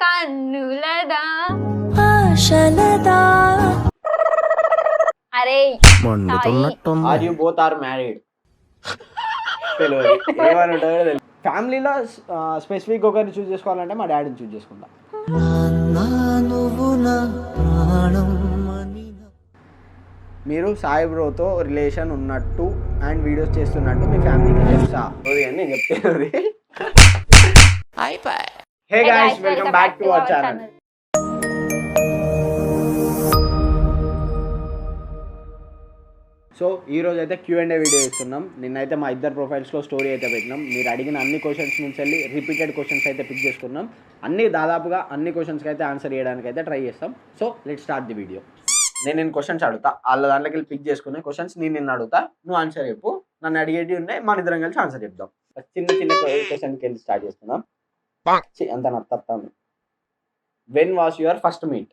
కన్నులదా అరే are you both are married? తెలియదు ఏమనుంటుందో తెలియదు. ఫ్యామిలీలో స్పెసిఫిక్ ఒకరిని చూస్ చేసుకోవాలంటే మా డాడీని చూస్ చేసుకుంటా. మీరు సాయి బ్రోతో రిలేషన్ ఉన్నట్టు అండ్ వీడియోస్ చేస్తున్నట్టు మీ ఫ్యామిలీకి తెలుసా? అని నేను చెప్తాను. Hey guys, welcome back to our channel. So ఈరోజు అయితే Q&A వీడియో ఇస్తున్నాం. నిన్నైతే మా ఇద్దరు ప్రొఫైల్స్లో స్టోరీ అయితే పెట్టినాం. మీరు అడిగిన అన్ని క్వశ్చన్స్ నుంచి వెళ్ళి రిపీటెడ్ క్వశ్చన్స్ అయితే పిక్ చేసుకున్నాం. దాదాపుగా అన్ని క్వశ్చన్స్కి అయితే ఆన్సర్ చేయడానికి అయితే ట్రై చేస్తాం. So let's start the video. నేను క్వశ్చన్స్ అడుగుతా, వాళ్ళ దాంట్లోకి వెళ్ళి పిక్ చేసుకునే క్వశ్చన్స్ నిన్ను అడుగుతా, నువ్వు ఆన్సర్ చెప్పు. నన్ను అడిగేటి ఉన్నాయి, మన ఇద్దరం కలిసి ఆన్సర్ చెప్దాం. చిన్న క్వశ్చన్కి వెళ్ళి స్టార్ట్ చేస్తున్నాం. అంత నత్తాను. When was your first meet?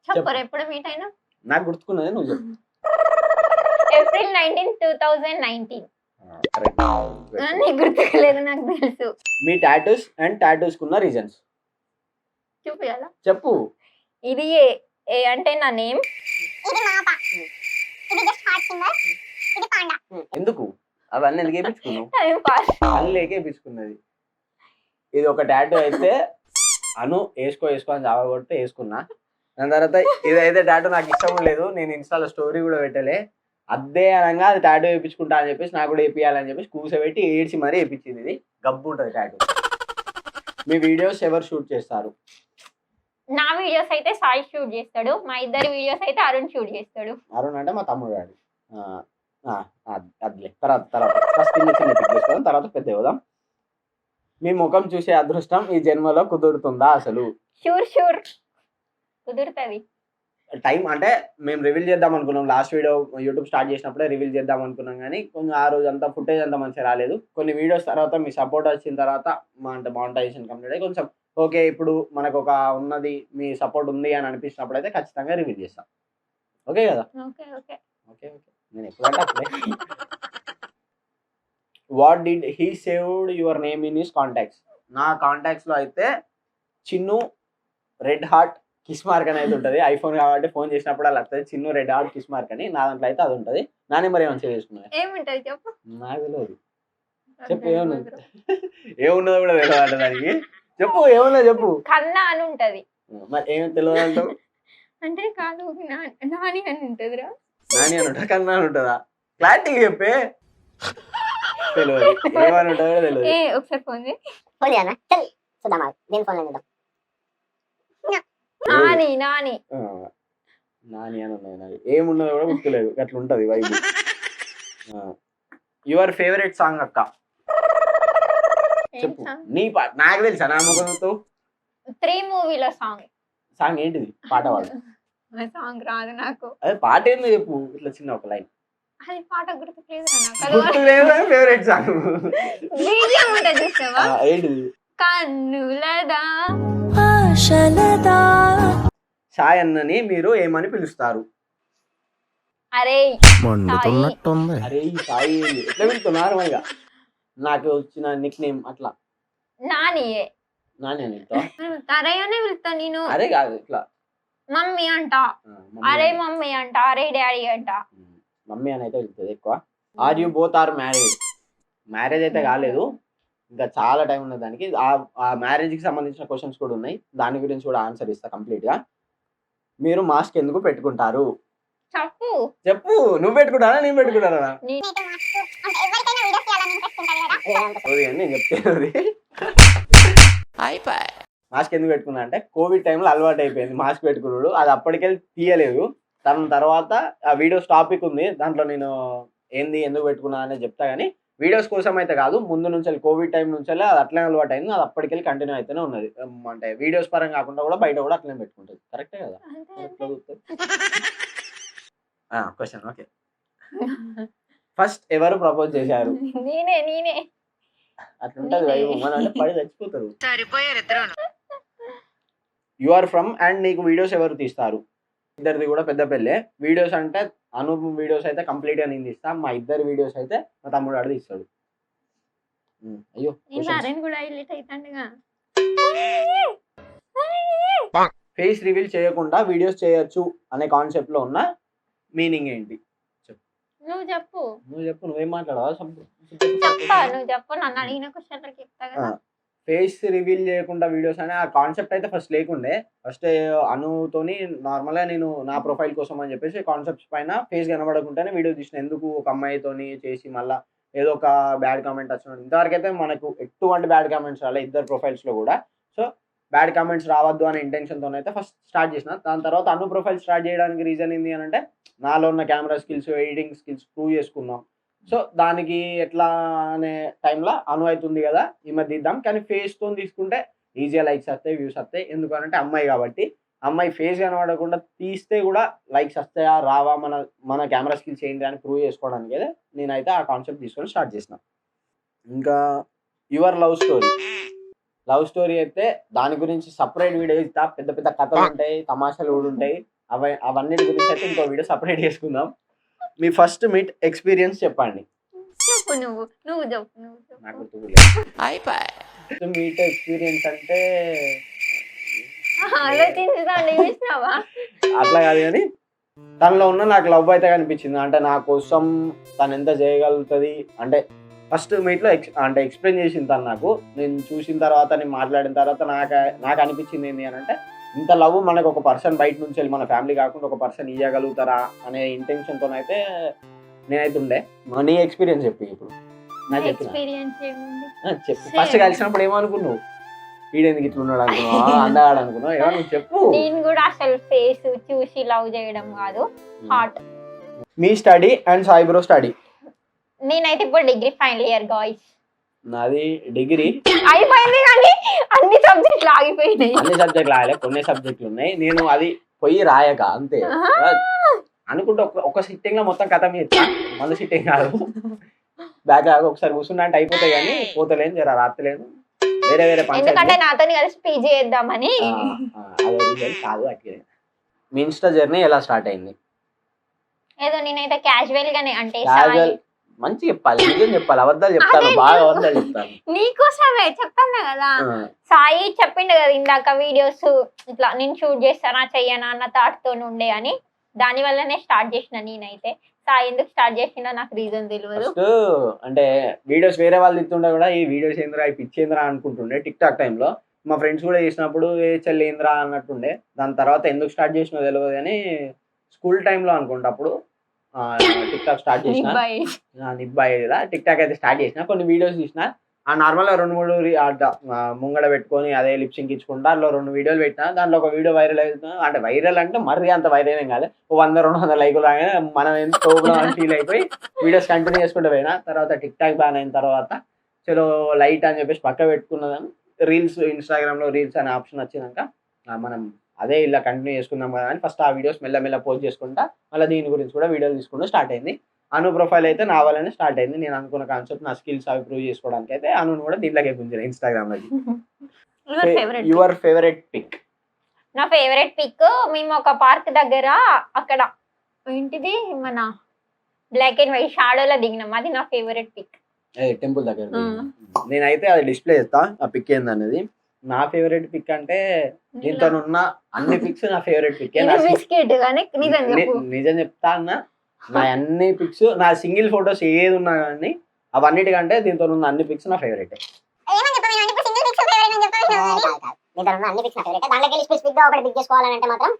ఎప్పుడు మీట్ అయినా నాకు గుర్తుకున్నది, నువ్వు చెప్పు. ఏప్రిల్ 19, 2019. నీకు గుర్తులేదు, నాకు తెలుసు. మీ టాటూస్ అండ్ టాటూస్ కున్న రీజన్స్ చూపియాలా? చెప్పు. ఇది ఏ అంటే నా నేమ్. ఎందుకు అవన్నీ ఎందుకు వేయించుకున్నావు? అన్ని వేయించుకున్నది. ఇది ఒక టాటూ అయితే వేసుకో అని చావగొడితే వేసుకున్నా. దాని తర్వాత ఇదైతే టాటూ నాకు ఇష్టం లేదు, నేను ఇన్స్టాలో స్టోరీ కూడా పెట్టలే. అదే అనగా అది టాటూ వేయించుకుంటా అని చెప్పేసి నాకు కూడా వేపియాలని చెప్పేసి కూర్చోబెట్టి ఏడ్చి మరీ వేయించింది. ఇది గబ్బు ఉంటుంది టాటూ. మీ వీడియోస్ ఎవరు షూట్ చేస్తారు? నా వీడియోస్ అయితే సాయి షూట్ చేస్తాడు, మా ఇద్దరి వీడియోస్ అయితే అరుణ్ షూట్ చేస్తాడు. అరుణ్ అంటే మా తమ్ముడు గాడు. అదిలే తర్వాత ఫస్ట్ చిన్న పిక్ చేసుకోవడం, తర్వాత పెద్ద ఇవ్వదాం. మీ ముఖం చూసే అదృష్టం ఈ జన్మలో కుదురుతుందా అసలు? షూర్ కుదురుతుంది. టైం అంటే మేము రివీల్ చేద్దాం అనుకున్నాం, లాస్ట్ వీడియో యూట్యూబ్ స్టార్ట్ చేసినప్పుడే రివీల్ చేద్దాం అనుకున్నాం, కానీ కొంచెం ఆ రోజు అంతా ఫుటేజ్ అంతా మంచిగా రాలేదు. కొన్ని వీడియోస్ తర్వాత మీ సపోర్ట్ వచ్చిన తర్వాత అంటే మానిటైజేషన్ కంప్లీట్ అయ్యి కొంచెం ఓకే, ఇప్పుడు మనకు ఒక ఉన్నది, మీ సపోర్ట్ ఉంది అని అనిపించినప్పుడు అయితే ఖచ్చితంగా రివీల్ చేస్తాం. ఓకే కదా? ఓకే నేను ఎప్పుడంటే అప్పుడే. What did he saved your name in his contacts? నా కాంటాక్ట్స్లో అయితే Chinnu red heart kiss mark అని అయితే ఉంటుంది. ఐఫోన్ కాబట్టి ఫోన్ చేసినప్పుడు అలా వస్తుంది, Chinnu red heart kiss mark అని. నా దాంట్లో అయితే అది ఉంటుంది. నా నెంబర్ ఏమైనా సేవ్ చేసుకున్నా? ఏముంటుంది చెప్పు. నాకు తెలియదు. చెప్పు ఏమున్నదో కూడా తెలియదు దానికి. చెప్పు ఏమున్నా చెప్పు. కన్నా అని ఉంటది. మరి ఏమి తెలియదు అంటావు? అంటే కాదు, నాని అని ఉంటదిరా. నాని అని ఉంటా, కన్నా అని ఉంటుందా? క్లారిటీ చెప్పే. తెలియదు ఏమని ఉంటుందో కూడా తెలియదు. ఒకసారి ఫోన్ చేయి. నాని అని ఉన్నది. ఏమున్నదో కూడా గుర్తులేదు, అట్లా ఉంటది వైబ్. యువర్ ఫేవరెట్ సాంగ్ అక్క? చెప్పు. నీ పాట నాకు తెలుసా? నా ముఖంతో 3 మూవీలో సాంగ్ ఏంటిది? పాట పాడు. సాంగ్ రాదు నాకు. అదే పాట ఏందో చెప్పు, ఇట్లా చిన్న ఒక లైన్. అది పాట గుర్తులేదు. ఫేవరెట్ సాంగ్ ఏంటిది? కన్నులదా సాయి అన్నని మీరు ఏమని పిలుస్తారు? అరే సాయి ఎట్లా పిలుస్తున్నారు? నార్మల్గా నాకు వచ్చిన నిక్ నేమ్ అట్లా నాని అని అరేనే పిలుస్తా నేను. అరే కాదు, ఇట్లా మమ్మీ అంట, అరే మమ్మీ అంట, అరే డాడీ అంట. మమ్మీ అని అయితే పిలుస్తుంది ఎక్కువ. Are you both are married? Marriage అయితే కాలేదు, ఇంకా చాలా టైం ఉన్నది దానికి. ఆ మ్యారేజ్కి సంబంధించిన క్వశ్చన్స్ కూడా ఉన్నాయి, దాని గురించి కూడా ఆన్సర్ ఇస్తా కంప్లీట్గా. మీరు మాస్క్ ఎందుకు పెట్టుకుంటారు? చెప్పు. నువ్వు పెట్టుకుంటారా నేను పెట్టుకుంటారా? నేను చెప్తాను. మాస్క్ ఎందుకు పెట్టుకున్నా అంటే కోవిడ్ టైంలో అలవాటు అయిపోయింది మాస్క్ పెట్టుకున్నాడు, అది అప్పటికెళ్ళి తీయలేదు. తర్వాత ఆ వీడియోస్ టాపిక్ ఉంది, దాంట్లో నేను ఎందుకు పెట్టుకున్నా అనేది చెప్తా. కానీ వీడియోస్ కోసం అయితే కాదు, ముందు నుంచి కోవిడ్ టైం నుంచి అది అట్లనే అలవాటు అయింది, అది అప్పటికెళ్ళి కంటిన్యూ అయితేనే ఉన్నది. అంటే వీడియోస్ పరంగా కాకుండా కూడా బయట కూడా అట్లనే పెట్టుకుంటుంది. కరెక్టే కదా? Question okay. ఫస్ట్ ఎవరు ప్రపోజ్ చేశారు? నేనే. అట్లుంటది వైబ్, మన అంటే పడి చచ్చిపోతారు. యు ఆర్ ఫ్రమ్ అండ్ నీకు వీడియోస్ ఎవరు తీస్తారు? ఇద్దరిది కూడా పెద్ద పెళ్ళే. వీడియోస్ అంటే అనూప్ వీడియోస్ అయితే కంప్లీట్ గా నేను తీస్తా, మా ఇద్దరు వీడియోస్ అయితే మా తమ్ముడు ఆడ తీస్తాడు. అయ్యో ఫేస్ రివీల్ చేయకుండా వీడియోస్ చేయొచ్చు అనే కాన్సెప్ట్ లో ఉన్న మీనింగ్ ఏంటి? నువ్వు చెప్పు. నువ్వేం మాట్లాడవా? చెప్తా, నువ్వు చెప్పు. నన్ను అడిగిన క్వశ్చన్లకి చెప్తా కదా. ఫేస్ రివీల్ చేయకుండా వీడియోస్ అనే ఆ కాన్సెప్ట్ అయితే ఫస్ట్ లేకుండే. ఫస్ట్ అనుతోని నార్మల్గా నేను నా ప్రొఫైల్ కోసం అని చెప్పేసి కాన్సెప్ట్స్ పైన ఫేస్ కనబడకుండానే వీడియో తీసిన. ఎందుకు ఒక అమ్మాయితోని చేసి మళ్ళీ ఏదో ఒక బ్యాడ్ కామెంట్ వచ్చిన. ఇంతవరకు అయితే మనకు ఎటువంటి బ్యాడ్ కామెంట్స్ రాలే ఇద్దరు ప్రొఫైల్స్లో కూడా. సో బ్యాడ్ కామెంట్స్ రావద్దు అనే ఇంటెన్షన్తో అయితే ఫస్ట్ స్టార్ట్ చేసిన. దాని తర్వాత అను ప్రొఫైల్ స్టార్ట్ చేయడానికి రీజన్ ఏంటి అని అంటే నాలో ఉన్న camera skills, editing skills prove చేసుకుందాం. సో దానికి ఎట్లా అనే టైంలో అను అవుతుంది కదా ఈమె తీద్దాం. కానీ ఫేస్తో తీసుకుంటే ఈజీగా లైక్స్ వస్తాయి, వ్యూస్ వస్తాయి. ఎందుకంటే అమ్మాయి కాబట్టి అమ్మాయి ఫేస్ కనబడకుండా తీస్తే కూడా లైక్స్ వస్తాయా రావా, మన కెమెరా స్కిల్స్ ఏంటి అని ప్రూవ్ చేసుకోవడానికి అయితే నేనైతే ఆ కాన్సెప్ట్ తీసుకొని స్టార్ట్ చేసిన. ఇంకా యువర్ లవ్ స్టోరీ అయితే దాని గురించి సపరేట్ వీడియో ఇస్తా. పెద్ద పెద్ద కథలు ఉంటాయి, తమాషాలు కూడా ఉంటాయి. అవన్నిటి గురించి అయితే ఇంకో వీడియో సపరేట్ చేసుకుందాం. మీ ఫస్ట్ మీట్ ఎక్స్పీరియన్స్ చెప్పండి. చెప్పు నువ్వు చెప్పు. నాకు మీట్ ఎక్స్పీరియన్స్ అంటే అట్లా కాదు కానీ తనలో ఉన్న నాకు లవ్ అయితే కనిపించింది. అంటే నా కోసం తను ఎంత చేయగలుగుతుంది అంటే ఫస్ట్ మీట్లో అంటే ఎక్స్ప్లెయిన్ చేసింది తను నాకు. నేను చూసిన తర్వాత, నేను మాట్లాడిన తర్వాత నాకు అనిపించింది ఏంటి అని అంటే ఇంత లవ్ మనకు ఒక పర్సన్ బయట నుంచి వెళ్ళి మన ఫ్యామిలీ కాకుండా ఒక పర్సన్ ఇవ్వగలుగుతారా అనే ఇంటెన్షన్తో అయితే నేనైతే ఉండే. నీ ఎక్స్పీరియన్స్ చెప్పి ఇప్పుడు నాకు చెప్పు. ఫస్ట్ కలిసినప్పుడు ఏమనుకున్నావు? వీడెందుకు ఇట్లా ఉన్నాడు అనుకున్నావు, అందగాడు అనుకున్నావు, ఏమన్నా చెప్పు. నేను కూడా అసలు ఫేస్ చూసి లవ్ చేయడం కాదు, heart. Me study and Sai bro study? నేనైతే ఇప్పుడు డిగ్రీ ఫైనల్ ఇయర్ గాయ్స్. నాది డిగ్రీ అయిపోయింది కానీ అన్ని సబ్జెక్టులు ఆగిపోయినాయి. అన్ని సబ్జెక్టులు ఆగలే, కొన్ని సబ్జెక్టులు ఉన్నాయి. నేను అది పోయి రాయక అంతే అనుకుంటే ఒక సిట్టింగ్ లో మొత్తం కథ మీద మళ్ళీ సిట్టింగ్ కాదు. బ్యాక్ ఒకసారి కూర్చున్నా అంటే అయిపోతాయి కానీ పోతలేను, జర రాత్రలేను. వేరే వేరే ఎందుకంటే నాతో కలిసి పీజీ చేద్దామని. కాదు అట్లే. మీ ఇన్స్టా జర్నీ ఎలా స్టార్ట్ అయింది? ఏదో నేనైతే క్యాజువల్ గానే అంటే మంచి చెప్పాలి, నిజం చెప్పాలి, అబద్ధాలు చెప్తాను, బాగా అబద్ధాలు చెప్తాను. నీకోసమే చెప్తాను కదా. సాయి చెప్పిండు కదా ఇందాక వీడియోస్ ఇట్లా నేను షూట్ చేస్తానా చెయ్యనా అన్న థాట్ తో ఉండే అని. దాని వల్లనే స్టార్ట్ చేసిన నేనైతే. సాయి ఎందుకు స్టార్ట్ చేసిండో నాకు రీజన్ తెలియదు. అంటే వీడియోస్ వేరే వాళ్ళు ఇస్తుండే కూడా ఈ వీడియోస్ ఏంద్రా, ఈ పిచ్చేంద్రా అనుకుంటుండే. టిక్ టాక్ టైంలో మా ఫ్రెండ్స్ కూడా చేసినప్పుడు ఏ చెల్లేంద్రా అన్నట్టుండే. దాని తర్వాత ఎందుకు స్టార్ట్ చేసినో తెలియదు కానీ స్కూల్ టైంలో అనుకుంటా అప్పుడు టిక్ టాక్ స్టార్ట్ చేసిన. నిబ్బాయి కదా టిక్ టాక్ అయితే స్టార్ట్ చేసిన. కొన్ని వీడియోస్ చూసిన. ఆ నార్మల్గా 2-3 ముంగడ పెట్టుకొని అదే లిప్సింగ్ ఇచ్చుకుంటా అందులో 2 వీడియోలు పెట్టినా. దాంట్లో ఒక వీడియో వైరల్ అవుతుంది. అంటే వైరల్ అంటే మరీ అంత వైరల్ ఏం కాదు, 100-200 లైకులు రాగానే మనం ఎంత తోపులో అని ఫీల్ అయిపోయి వీడియోస్ కంటిన్యూ చేసుకుంటూ పోయినా. తర్వాత టిక్ టాక్ బ్యాన్ అయిన తర్వాత చలో లైట్ అని చెప్పేసి పక్క పెట్టుకున్నదాం. రీల్స్ ఇన్స్టాగ్రామ్లో రీల్స్ అనే ఆప్షన్ వచ్చినాక మనం అదే ఇలా కంటిన్యూ చేసుకుందాం కదా అని ఫస్ట్ ఆ వీడియోస్ మెల్లమెల్ల పోస్ట్ చేసుకుంటా మళ్ళీ దీని గురించి కూడా వీడియోలు తీసుకుంటూ స్టార్ట్ అయింది. అను ప్రొఫైల్ అయితే నా వల్లనే స్టార్ట్ అయింది. నేను అనుకున్న కాన్సెప్ట్ నా స్కిల్స్ అవి ప్రూవ్ చేసుకోవడానికి అయితే అనును కూడా దీంట్లోకి గుంజాను ఇన్స్టాగ్రామ్ లోకి. Your favourite pic? నా ఫేవరెట్ పిక్ మేము ఒక పార్క్ దగ్గర అక్కడ ఏంటిది మన బ్లాక్ అండ్ వైట్ షాడోలో దిగినాం. అది నా ఫేవరెట్ పిక్. టెంపుల్ దగ్గర నేనైతే అది డిస్ప్లే చేస్తా ఆ పిక్ ఏందనేది. నా ఫేవరెట్ పిక్ అంటే దీంతో ఉన్న అన్ని పిక్స్ నా ఫేవరెట్ పిక్. నిజం చెప్తా అన్న, నా అన్ని పిక్స్ నా సింగిల్ ఫొటోస్ ఏది ఉన్నా కానీ అవన్నిటికంటే దీంతో ఉన్న అన్ని పిక్స్ నా ఫేవరెట్. దాంట్లోకి స్పెసిఫిక్ గా ఒకటి పిక్ చేసుకోవాలంటే మాత్రం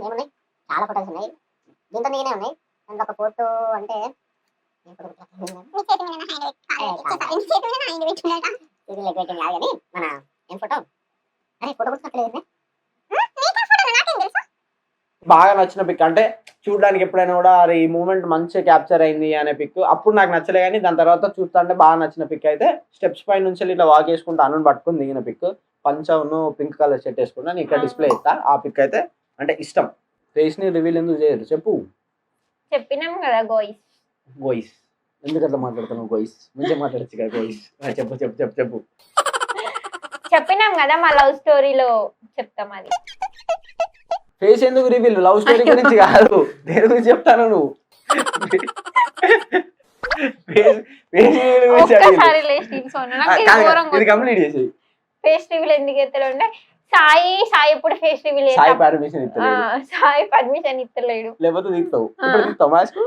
ఏమున్నాయి, చాలా ఫోటోస్ ఉన్నాయి. దీంతో నేనే ఉన్నాయి. దాంట్లో ఒక ఫోటో అంటే మన ఏం ఫోటో, అరే ఫోటో గుర్తులేదు. బాగా నచ్చిన పిక్ అంటే చూడడానికి ఎప్పుడైనా కూడా అరే ఈ మూమెంట్ మంచిగా క్యాప్చర్ అయింది అనే పిక్ అప్పుడు నాకు నచ్చలే. కానీ దాని తర్వాత చూస్తా అంటే బాగా నచ్చిన పిక్ అయితే స్టెప్స్ పై నుంచి ఇట్లా వాక్ వేసుకుంటా అన్ను పట్టుకుని దిగిన పిక్. పంచను పింక్ కలర్ షర్ట్ వేసుకుంటా నేను ఇక్కడ డిస్ప్లే ఇస్తా. ఆ పిక్ అయితే అంటే ఇష్టం. ఫేస్ ని రివీల్ ఎందుకు చేయరు చెప్పు? చెప్పినాం కదా గోయిస్ ఎందుకు అట్లా మాట్లాడుతున్నావు? గోయిస్ మంచిగా మాట్లాడచ్చు కదా. గోయిస్ చెప్పు చెప్పు చెప్పు చెప్పు. చెప్పినాం కదా మా లవ్ స్టోరీలో చెప్తాం. అది ఫేస్ ఎందుకు రివీల్? లవ్ స్టోరీ గురించి కాదు, దేని గురించి చెప్తాను నువ్వు? ఇది కంప్లీట్ చేసి ఫేస్ రివీల్ ఎందుకు ఎత్తలో ఉంటే సాయి సాయి ఎప్పుడు ఫేస్ రివీల్ సాయి పర్మిషన్ ఇస్తలేడు, సాయి పర్మిషన్ ఇస్తలేడు. లేకపోతే తీస్తావు ఇప్పుడు తీస్తావు మాస్క్.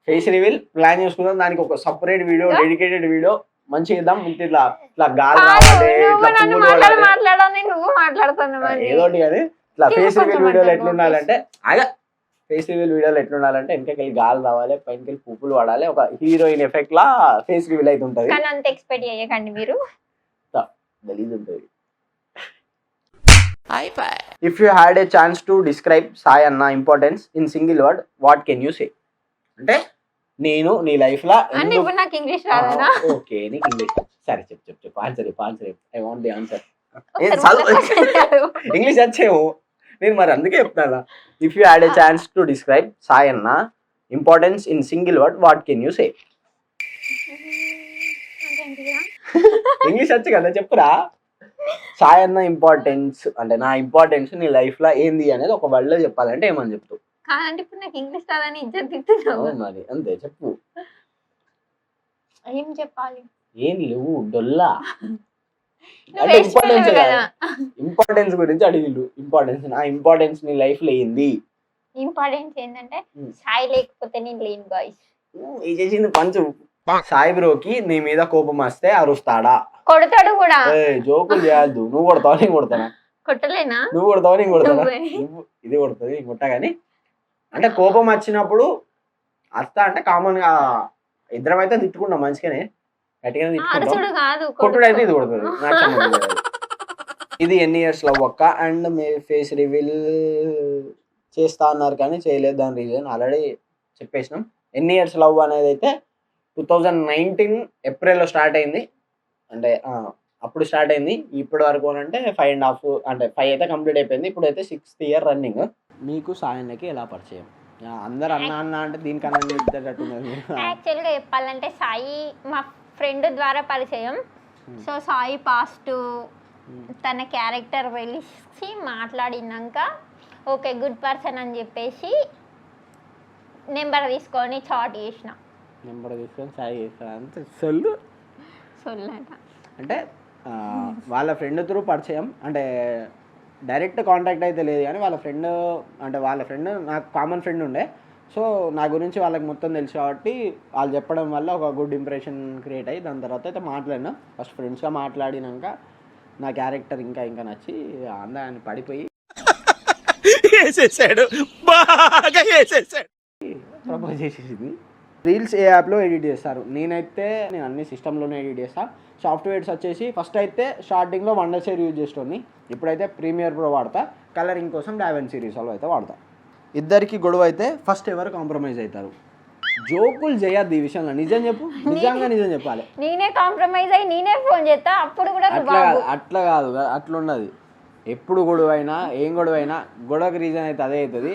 ఫేస్ రివీల్ ప్లాన్ చేసుకుందాం, దానికి ఒక సపరేట్ వీడియో, డెడికేటెడ్ వీడియో మంచిగా ఇద్దాం. ఇట్లా ఇట్లా గాలి రావాలి, ఇట్లా పువ్వులు పడాలి, మాట్లాడాలి, నువ్వు మాట్లాడుతున్నావు ఏదోటి కానీ ఇట్లా ఫేస్ రివీల్ వీడియోలో ఎట్లుండాలంటే ఫేస్ రివీల్ వీడియోలో ఎట్లుండాలంటే వెనకకెళ్ళి గాలి రావాలి, పైనకెళ్ళి పువ్వులు పడాలి, ఒక హీరోయిన్ ఎఫెక్ట్ లా ఫేస్ రివీల్ అయితే ఉంటది. కానీ అంత ఎక్స్పెక్ట్ చేయకండి మీరు, గలీజ్ ఉంటుంది. If you had a chance to describe Sai Anna importance in single word, what can you say? అంటే నేను నీ లైఫ్ లా అంటే ఇప్పుడు నాకు ఇంగ్లీష్ రాదనా? ఓకే నీకు ఇంగ్లీష్ సరే చెప్పు answer I want the answer. English వచ్చేమో నేను మరి అందుకే చెప్తానా. If you had a chance to describe Sai అన్న importance in single word, what can you say? English వచ్చు కదా, చెప్పురా. సాయి అన్న ఇంపార్టెన్స్ అంటే నా ఇంపార్టెన్స్ నీ లైఫ్ లో ఏంది అనేది ఒక వర్డ్ లో చెప్పాలంటే ఏమని చెప్తావు? కాదంటే ఇప్పుడు నాకు ఇంగ్లీష్ రాదని ఇజ్జత్ ఇస్తున్నావు మరి, అంతే చెప్పు. ఏం చెప్పాలి? ఏం లేవు డొల్లా అంటే ఇంపార్టెన్స్ గురించి అడిగిళ్ళు. ఇంపార్టెన్స్, నా ఇంపార్టెన్స్ నీ లైఫ్ లో ఏంది? ఇంపార్టెన్స్ ఏంటంటే సాయి లేకపోతే నేను లేను గాయ్స్. ఈ చేసింది పంచు. సాయి బ్రోకి నీ మీద కోపం వస్తే అరుస్తాడా? కొడతాడు కూడా. జోకులు చేయద్దు. నువ్వు కొడతావు, నేను కొడతానా? కొట్టలేనా? నువ్వు కొడతావు, నేను కొడతానా? ఇది కొడుతుంది కొట్టా. కానీ అంటే కోపం వచ్చినప్పుడు అత్త అంటే కామన్ గా ఇద్దరం అయితే తిట్టుకుంటాం మంచిగానే, గట్టిగానే తిట్టుకుంటాం. కొట్టుడు అయితే ఇది కొడుతుంది. ఇది ఎన్ని ఇయర్స్ లవ్ అక్క అండ్ మీ ఫేస్ రివీల్ చేస్తా అన్నారు కానీ చేయలేదు, దాని రీజన్ ఆల్రెడీ చెప్పేసినాం. ఎన్ని ఇయర్స్ లవ్ అనేది అయితే 2019 ఏప్రిల్లో స్టార్ట్ అయింది. అంటే అప్పుడు స్టార్ట్ అయింది. ఇప్పటి వరకు అంటే 5.5 అంటే 5 అయితే కంప్లీట్ అయిపోయింది. ఇప్పుడైతే 6th ఇయర్ రన్నింగ్. మీకు సాయన్నకి ఎలా పరిచయం? అందరు అన్న అంటే దీనికన్నా యాక్చువల్గా చెప్పాలంటే సాయి మా ఫ్రెండ్ ద్వారా పరిచయం. సో సాయి పాస్ట్ తన క్యారెక్టర్ వెలిసి మాట్లాడినాక ఓకే గుడ్ పర్సన్ అని చెప్పేసి నెంబర్ తీసుకొని చాట్ చేసిన. నెంబర్ తీసుకొని సాయి చేస్తాను అంతే. సొల్లు అంటే వాళ్ళ ఫ్రెండ్ త్రూ పరిచయం, అంటే డైరెక్ట్ కాంటాక్ట్ అయితే లేదు కానీ వాళ్ళ ఫ్రెండ్ నాకు కామన్ ఫ్రెండ్ ఉండే. సో నా గురించి వాళ్ళకి మొత్తం తెలుసు కాబట్టి వాళ్ళు చెప్పడం వల్ల ఒక గుడ్ ఇంప్రెషన్ క్రియేట్ అయ్యి దాని తర్వాత అయితే మాట్లాడినా. ఫస్ట్ ఫ్రెండ్స్గా మాట్లాడినాక నా క్యారెక్టర్ ఇంకా నచ్చి అందరిని పడిపోయి ప్రపోజ్ చేసేసింది. రీల్స్ ఏ యాప్లో ఎడిట్ చేస్తారు? నేను అన్ని సిస్టంలోనే ఎడిట్ చేస్తాను. సాఫ్ట్వేర్స్ వచ్చేసి ఫస్ట్ అయితే స్టార్టింగ్లో వండర్షేర్ యూజ్ చేసేటోని, ఇప్పుడైతే ప్రీమియర్ ప్రో వాడతా. కలరింగ్ కోసం డావెన్సీ రిసాల్వ్ అయితే వాడతా. ఇద్దరికి గొడవ అయితే ఫస్ట్ ఎవరు కాంప్రమైజ్ అవుతారు? జోకులు చేయద్దు ఈ విషయంలో, నిజం చెప్పు, నిజంగా నిజం చెప్పాలి. నేనే కాంప్రమైజ్ అయ్యి నేనే ఫోన్ చేస్తా. అప్పుడు కూడా అట్లా కాదు, అట్లున్నది. ఎప్పుడు గొడవ అయినా ఏం గొడవ అయినా గొడవకి రీజన్ అయితే అదే అవుతుంది,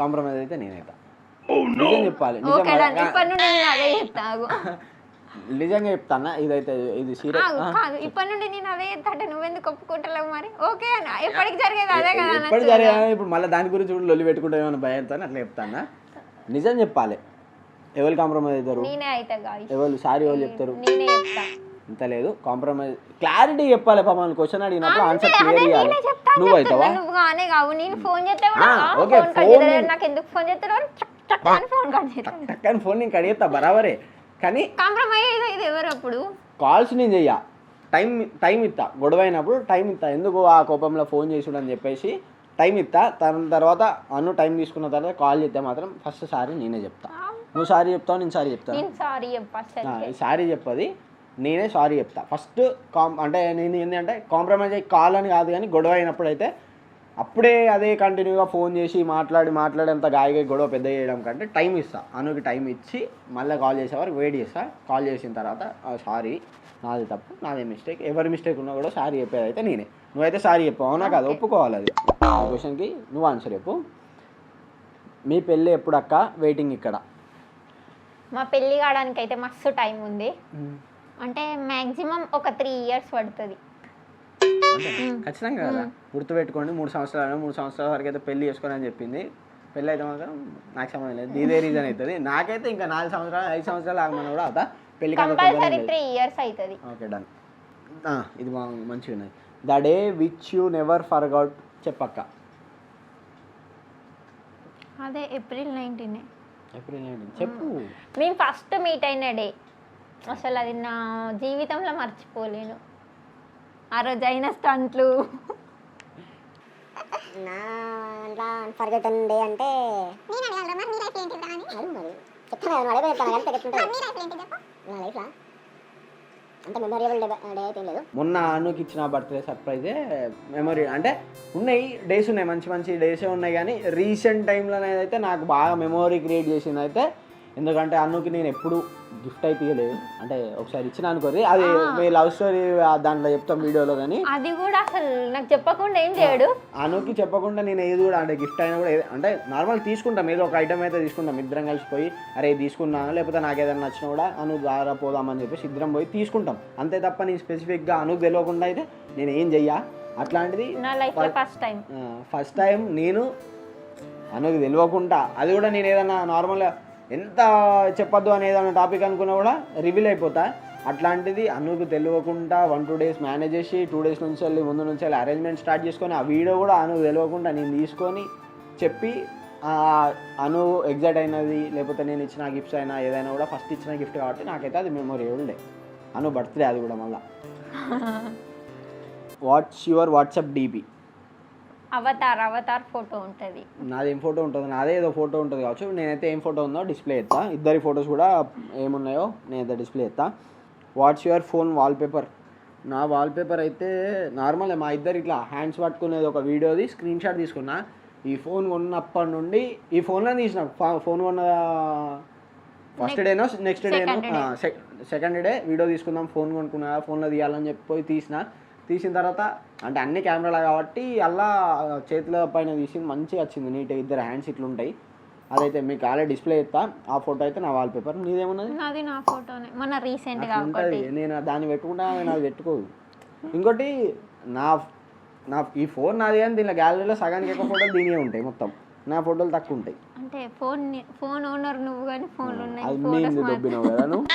కాంప్రమైజ్ అయితే నేనైతా. నిజం చెప్పాలి, నిజంగా చెప్తానా. ఇదైతే ఇది సీరియస్. ఇప్పటి నుండి నేను అదే చెప్తా, నువ్వెందుకు ఒప్పుకుంటలేవు మరి? ఓకే ఎప్పటికి జరిగేది అదే కదా. ఎప్పటి జరిగేదా? ఇప్పుడు మళ్ళీ దాని గురించి కూడా లొల్లి పెట్టుకుంటే ఏమైనా భయంతో అట్లా చెప్తానా. నిజం చెప్పాలి. ఎవరు కాంప్రమైజ్ అవుతారు? ఎవరు సారీ ఎవరు చెప్తారు? ఇంత లేదు కాంప్రమైజ్. క్లారిటీ చెప్పాలి. పాపం క్వశ్చన్ అడిగినప్పుడు ఆన్సర్ క్లియర్ చేయాలి. నువ్వు అవుతావా? ఓకే ఫోన్ నేను కడిగేస్తా బరాబరే, కానీ కాల్స్ నేను చెయ్యా. టైం ఇస్తా. గొడవ అయినప్పుడు టైం ఇస్తా. ఎందుకు ఆ కోపంలో ఫోన్ చేసుడు అని చెప్పేసి టైం ఇస్తా. టైం తీసుకున్న తర్వాత కాల్ చేస్తే మాత్రం ఫస్ట్ సారీ నేనే చెప్తా. నువ్వు సారీ చెప్తావు, నేను సారీ చెప్తాను. సారీ చెప్పది నేనే సారీ చెప్తా ఫస్ట్. అంటే నేను ఏంటంటే కాంప్రమైజ్ అయ్యి కాల్ అని కాదు, కానీ గొడవ అయినప్పుడు అయితే అప్పుడే అదే కంటిన్యూగా ఫోన్ చేసి మాట్లాడి అంత గాయగా గొడవ పెద్ద చేయడం కంటే టైం ఇస్తా. అనుకి టైం ఇచ్చి మళ్ళీ కాల్ చేసేవారు వెయిట్ చేస్తా. కాల్ చేసిన తర్వాత సారీ నాది తప్పు, నాదే మిస్టేక్, ఎవరి మిస్టేక్ ఉన్నా కూడా సారీ చెప్పేది అయితే నేనే. నువ్వైతే సారీ చెప్పావు, అవునా కాదు? ఒప్పుకోవాలి. అది ఆ క్వశ్చన్కి నువ్వు ఆన్సర్ చెప్పు. మీ పెళ్ళి ఎప్పుడు అక్క? వెయిటింగ్ ఇక్కడ. మా పెళ్ళి కావడానికి అయితే మస్తు టైం ఉంది. అంటే మ్యాక్సిమం ఒక 3 years పడుతుంది. ఖచ్చితంగా కదా, గుర్తుపెట్టుకోండి. 3 సంవత్సరాల వరకు అయితే పెళ్లి చేసుకోని అని చెప్పింది. పెళ్ళి అయితే మాత్రం నాకు సంబంధం లేదు, ఇదే రీజన్ అవుతుంది. నాకైతే ఇంకా 4 సంవత్సరాలు 5 సంవత్సరాలు ఆగమని కూడా అవుతా. పెళ్లి కంపల్సరీ 3 years అవుతుంది. Okay done. ఇది మంచిగా ఉన్నది. The day which you never forgot చెప్పక్క. అదే ఏప్రిల్ 19. ఏప్రిల్ 19 చెప్పు. మేము ఫస్ట్ మీట్ అయిన డే అసలు అది నా జీవితంలో మర్చిపోలేను. ఆ రోజు అయిన స్టంట్లు. నా దాంట్లో అన్ఫర్గెటన్ డే అంటే చెప్తాను నా లైఫ్లో అంత మెమొరబుల్ డే అయితే లేదు. మొన్న అనుకి ఇచ్చిన బర్త్డే సర్ప్రైజే మెమొరీ. అంటే ఉన్నాయి డేస్ ఉన్నాయి, మంచి మంచి డేసే ఉన్నాయి, కానీ రీసెంట్ టైంలో అయితే నాకు బాగా మెమొరీ క్రియేట్ చేసింది అయితే, ఎందుకంటే అన్నుకి నేను ఎప్పుడు గిఫ్ట్ అయితే ఇవ్వలేదు. అంటే ఒకసారి ఇచ్చిన అనుకోరి, అది మీ లవ్ స్టోరీ దాంట్లో చెప్తాం వీడియోలో, కానీ అది కూడా అసలు నాకు చెప్పకుండా ఏం చేయడు. అనుకి చెప్పకుండా నేను ఏది కూడా అంటే గిఫ్ట్ అయినా కూడా అంటే నార్మల్ తీసుకుంటాం, ఏదో ఒక ఐటమ్ అయితే తీసుకుంటాం. ఇద్దరం కలిసిపోయి అరే తీసుకున్నాను, లేకపోతే నాకు ఏదైనా నచ్చినా కూడా అను ద్వారా పోదామని చెప్పేసి ఇద్దరం పోయి తీసుకుంటాం. అంతే తప్ప నేను స్పెసిఫిక్గా అనుకు తెలియకుండా అయితే నేను ఏం చెయ్యా. అట్లాంటిది నా లైఫ్లో ఫస్ట్ టైం నేను అనుకు తెలియకుండా, అది కూడా నేను ఏదన్నా నార్మల్గా ఎంత చెప్పొద్దు అని ఏదైనా టాపిక్ అనుకున్నా కూడా రివీల్ అయిపోతా. అట్లాంటిది అనుకు తెలియకుండా 1-2 days మేనేజ్ చేసి 2 days నుంచి వెళ్ళి ముందు నుంచి వెళ్ళి అరేంజ్మెంట్ స్టార్ట్ చేసుకొని ఆ వీడియో కూడా అనుకు తెలియకుండా నేను తీసుకొని చెప్పి అను ఎగ్జైట్ అయినది, లేకపోతే నేను ఇచ్చిన గిఫ్ట్స్ అయినా ఏదైనా కూడా ఫస్ట్ ఇచ్చిన గిఫ్ట్ కాబట్టి నాకైతే అది మెమొరీ ఉండే. అను బర్త్డే అది కూడా మళ్ళా. What's your WhatsApp DP? Avatar photo ఉంటుంది. నాది ఏం ఫోటో ఉంటుంది, నాదే ఏదో ఫోటో ఉంటుంది కావచ్చు. నేనైతే ఏం ఫోటో ఉందో డిస్ప్లే ఎత్తా, ఇద్దరి ఫొటోస్ కూడా ఏమున్నాయో నేనైతే డిస్ప్లే ఎత్తా. What's your phone wallpaper? నా వాల్పేపర్ అయితే నార్మల్ మా ఇద్దరు ఇట్లా హ్యాండ్స్ పట్టుకునేది ఒక వీడియోది స్క్రీన్ షాట్ తీసుకున్నా. ఈ ఫోన్ కొన్నప్పటి నుండి ఈ ఫోన్లో తీసిన, ఫోన్ కొన్న ఫస్ట్ డేనో నెక్స్ట్ డేనో సెకండ్ డే వీడియో తీసుకుందాం, ఫోన్ కొనుక్కున్నా, ఫోన్లో తీయాలని చెప్పి తీసిన తర్వాత అంటే అన్ని కెమెరాలు కాబట్టి అలా చేతుల పైన తీసి మంచిగా వచ్చింది నీట్గా, ఇద్దరు హ్యాండ్స్ ఇట్లా ఉంటాయి. అదైతే మీకు ఆల్రెడీ డిస్ప్లే ఇస్తా. ఆ ఫోటో అయితే నా వాల్పేపర్. నీదేమున్నది? నాది నా ఫోటోనే, మన రీసెంట్గా ఉంటుంది. నేను దాన్ని పెట్టుకుంటా, నాది పెట్టుకోదు. ఇంకోటి నా ఈ ఫోన్ నాది, కానీ దీనిలో గ్యాలరీలో సగానికి ఎక్కువ ఫోటోలు దీనివే ఉంటాయి, మొత్తం నా ఫోటోలు తక్కువ ఉంటాయి. అంటే ఫోన్ ఓనర్ నువ్వు, కానీ ఫోన్లు ఉన్నాయి. అది నేను దొబ్బినావు కదా నువ్వు.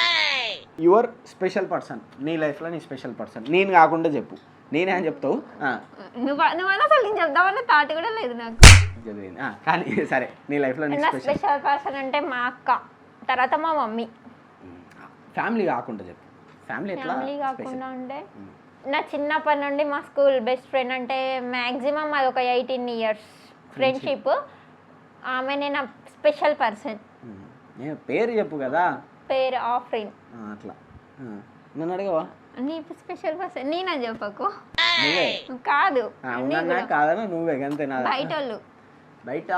యువర్ స్పెషల్ పర్సన్, నీ లైఫ్లో నీ స్పెషల్ పర్సన్ నేను కాకుండా చెప్పు. నేనే అని చెప్తావు. నువ్వు అసలు నేను చెప్దామన్న థాట్ కూడా లేదు నాకు. కానీ సరే, నీ లైఫ్లో నీ స్పెషల్ పర్సన్ అంటే మా అక్క, తర్వాత మా మమ్మీ. ఫ్యామిలీ కాకుండా చెప్పు. ఫ్యామిలీ కాకుండా అంటే నా చిన్నప్పటి నుండి మా స్కూల్ బెస్ట్ ఫ్రెండ్, అంటే మ్యాక్సిమం అది ఒక 18 years ఫ్రెండ్షిప్. ఆమె నేను స్పెషల్ పర్సన్. పేరు చెప్పు కదా. పేరు ఆఫ్రిన్. అట్లా నన్ను అడగవా? నీ స్పెషల్ పర్సన్ నేనా చెప్పకు. కాదు కాదన్నా నువ్వే అంతే. బయట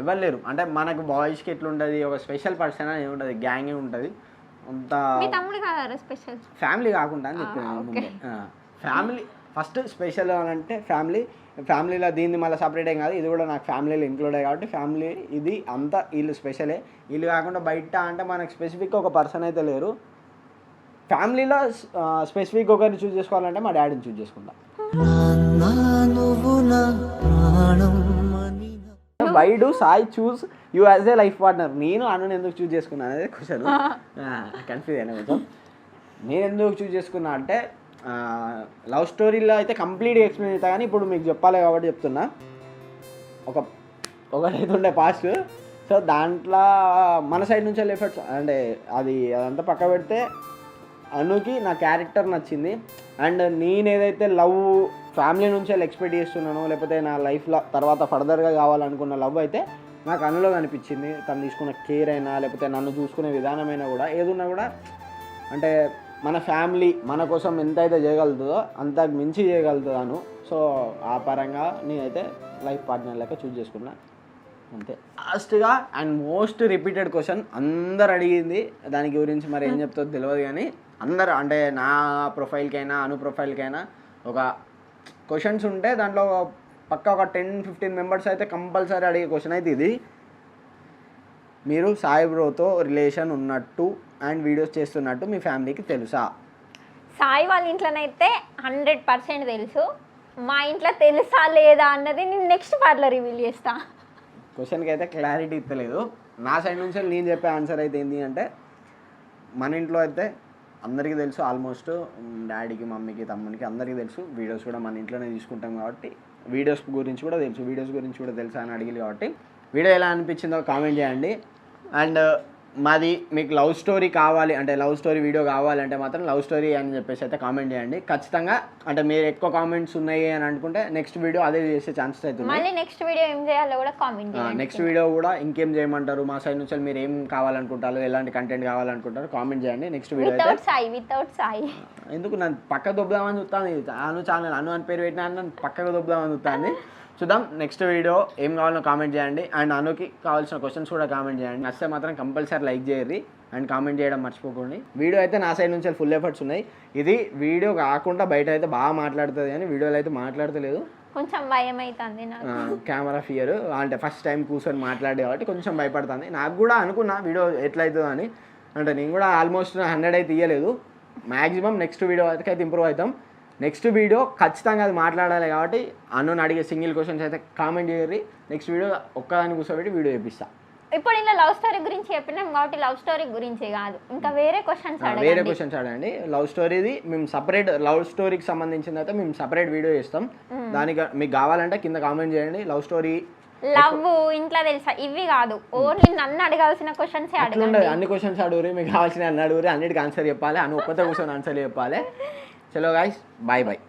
ఎవరు లేరు. అంటే మనకు బాయ్స్కి ఎట్లుంటుంది, ఒక స్పెషల్ పర్సన్ అని ఉంటుంది, గ్యాంగ్ ఉంటుంది అంత. స్పెషల్ ఫ్యామిలీ కాకుండా అని చెప్పాను. ఫ్యామిలీ ఫస్ట్ స్పెషల్ అని అంటే ఫ్యామిలీలో దీన్ని మళ్ళీ సపరేట్ ఏం కాదు, ఇది కూడా నాకు ఫ్యామిలీలో ఇంక్లూడ్ అయ్యి కాబట్టి ఫ్యామిలీ ఇది అంతా వీళ్ళు స్పెషలే. వీళ్ళు కాకుండా బయట అంటే మనకు స్పెసిఫిక్ ఒక పర్సన్ అయితే లేరు. ఫ్యామిలీలో స్పెసిఫిక్ ఒకరిని చూస్ చేసుకోవాలంటే మా డాడీని చూస్ చేసుకుంటా. Why do Sai choose you as a life partner? నేను అను ఎందుకు చూస్ చేసుకున్నాను అనేది క్వశ్చన్. కన్ఫ్యూజ్ అయినా కొంచెం. నేను ఎందుకు చూస్ చేసుకున్నా అంటే లవ్ స్టోరీలో అయితే కంప్లీట్గా ఎక్స్ప్లెయిన్ అవుతా, కానీ ఇప్పుడు మీకు చెప్పాలి కాబట్టి చెప్తున్నా. ఒకటైతే ఉండే పాస్ట్. సో దాంట్లో మన సైడ్ నుంచి ఎఫర్ట్స్ అంటే అదంతా పక్క పెడితే అనుకి నా క్యారెక్టర్ నచ్చింది. అండ్ నేను ఏదైతే లవ్ ఫ్యామిలీ నుంచి ఎక్స్పెక్ట్ చేస్తున్నానో, లేకపోతే నా లైఫ్లో తర్వాత ఫర్దర్గా కావాలనుకున్న లవ్ అయితే నాకు అనులో కనిపించింది. తను తీసుకున్న కేర్ అయినా, లేకపోతే నన్ను చూసుకునే విధానమైనా కూడా ఏదున్నా కూడా అంటే మన ఫ్యామిలీ మన కోసం ఎంత అయితే చేయగలుగుతుందో అంతకు మించి చేయగలుగుతాను. సో ఆ పరంగా నేనైతే లైఫ్ పార్ట్నర్ లెక్క చూస్ చేసుకున్నా అంతే. లాస్ట్గా అండ్ మోస్ట్ రిపీటెడ్ క్వశ్చన్ అందరు అడిగింది, దాని గురించి మరి ఏం చెప్తుందో తెలియదు, కానీ అందరూ అంటే నా ప్రొఫైల్కైనా అను ప్రొఫైల్కైనా ఒక క్వశ్చన్స్ ఉంటే దాంట్లో పక్క ఒక 10-15 మెంబర్స్ అయితే కంపల్సరీ అడిగే క్వశ్చన్ అయితే ఇది. మీరు సాయి బ్రోతో రిలేషన్ ఉన్నట్టు అండ్ వీడియోస్ చేస్తున్నట్టు మీ ఫ్యామిలీకి తెలుసా? సాయి వాళ్ళ ఇంట్లోనైతే 100% తెలుసు. మా ఇంట్లో తెలుసా లేదా అన్నది నేను నెక్స్ట్ పార్ట్లో రివీల్ చేస్తా. క్వశ్చన్కి అయితే క్లారిటీ ఇస్తలేదు. నా సైడ్ నుంచి నేను చెప్పే ఆన్సర్ అయితే ఏంటి అంటే, మన ఇంట్లో అయితే అందరికీ తెలుసు ఆల్మోస్ట్, డాడీకి మమ్మీకి తమ్మునికి అందరికీ తెలుసు. వీడియోస్ కూడా మన ఇంట్లోనే తీసుకుంటాం కాబట్టి వీడియోస్ గురించి కూడా తెలుసు అని అడిగింది కాబట్టి వీడియో ఎలా అనిపించిందో కామెంట్ చేయండి. అండ్ మాది మీకు లవ్ స్టోరీ కావాలి అంటే లవ్ స్టోరీ వీడియో కావాలంటే మాత్రం లవ్ స్టోరీ అని చెప్పేసి అయితే కామెంట్ చేయండి ఖచ్చితంగా. అంటే మీరు ఎక్కువ కామెంట్స్ ఉన్నాయి అని అనుకుంటే నెక్స్ట్ వీడియో అదే చేసే ఛాన్సెస్ అయితే మళ్ళీ నెక్స్ట్ వీడియో ఏం చేయాలో కూడా కామెంట్ చేయండి. నెక్స్ట్ వీడియో కూడా ఇంకేం చేయమంటారు మా సైడ్ నుంచి మీరు ఏం కావాలనుకుంటారు, ఎలాంటి కంటెంట్ కావాలనుకుంటారు కామెంట్ చేయండి. నెక్స్ట్ వీడియో వితౌట్ సాయి ఎందుకు నన్ను పక్కకు దొబ్బుదామని చూస్తాను. అను ఛానల్ అను అని పేరు పెట్టినా నన్ను పక్కకు దొబ్బుదామని చూస్తాను. చూద్దాం నెక్స్ట్ వీడియో ఏం కావాలో కామెంట్ చేయండి. అండ్ అనుకి కావాల్సిన క్వశ్చన్స్ కూడా కామెంట్ చేయండి. నచ్చితే మాత్రం కంపల్సరీ లైక్ చేయర్రి అండ్ కామెంట్ చేయడం మర్చిపోకండి. వీడియో అయితే నా సైడ్ నుంచి ఫుల్ ఎఫర్ట్స్ ఉన్నాయి. ఇది వీడియో కాకుండా బయట అయితే బాగా మాట్లాడుతుంది కానీ వీడియోలో అయితే మాట్లాడతలేదు. కొంచెం భయం అవుతుంది కెమెరా ఫియర్ అంటే ఫస్ట్ టైం కూర్చొని మాట్లాడే కాబట్టి కొంచెం భయపడుతుంది. నాకు కూడా అనుకున్నా వీడియో ఎట్లయితుందో అని. అంటే నేను కూడా ఆల్మోస్ట్ 100 అయితే తీయలేదు. మ్యాక్సిమం నెక్స్ట్ వీడియో అయితే ఇంప్రూవ్ అవుతాం. నెక్స్ట్ వీడియో ఖచ్చితంగా అది మాట్లాడాలి కాబట్టి అన్ను అడిగే సింగిల్ క్వశ్చన్స్ అయితే కామెంట్ చేయర్రి. నెక్స్ట్ వీడియో ఒక్కదాన్ని కూర్చోబెట్టి వీడియో చేపిస్తా. ఇప్పుడు ఇలా లవ్ స్టోరీ గురించి చెప్పినాం కాబట్టి లవ్ స్టోరీ గురించి కాదు ఇంకా వేరే క్వశ్చన్స్ అడగండి. లవ్ స్టోరీది మేము సపరేట్ లవ్ స్టోరీకి సంబంధించిన అయితే మేము సపరేట్ వీడియో చేస్తాం. దానికి మీకు కావాలంటే కింద కామెంట్ చేయండి. లవ్ స్టోరీ లవ్ ఇంట్లో తెలుసా ఇవి కాదు ఓన్లీ నన్ను అడగాల్సిన క్వశ్చన్స్ అట్లుండదు. అన్ని క్వశ్చన్స్ అడుగురి, మీకు కావాల్సిన అన్ని అడుగురి, అన్నిటికి ఆన్సర్ చెప్పాలి. అని ఒక్కతే కూర్చొని ఆన్సర్ చెప్పాలి. చలో గాయ్స్, బాయ్ బాయ్.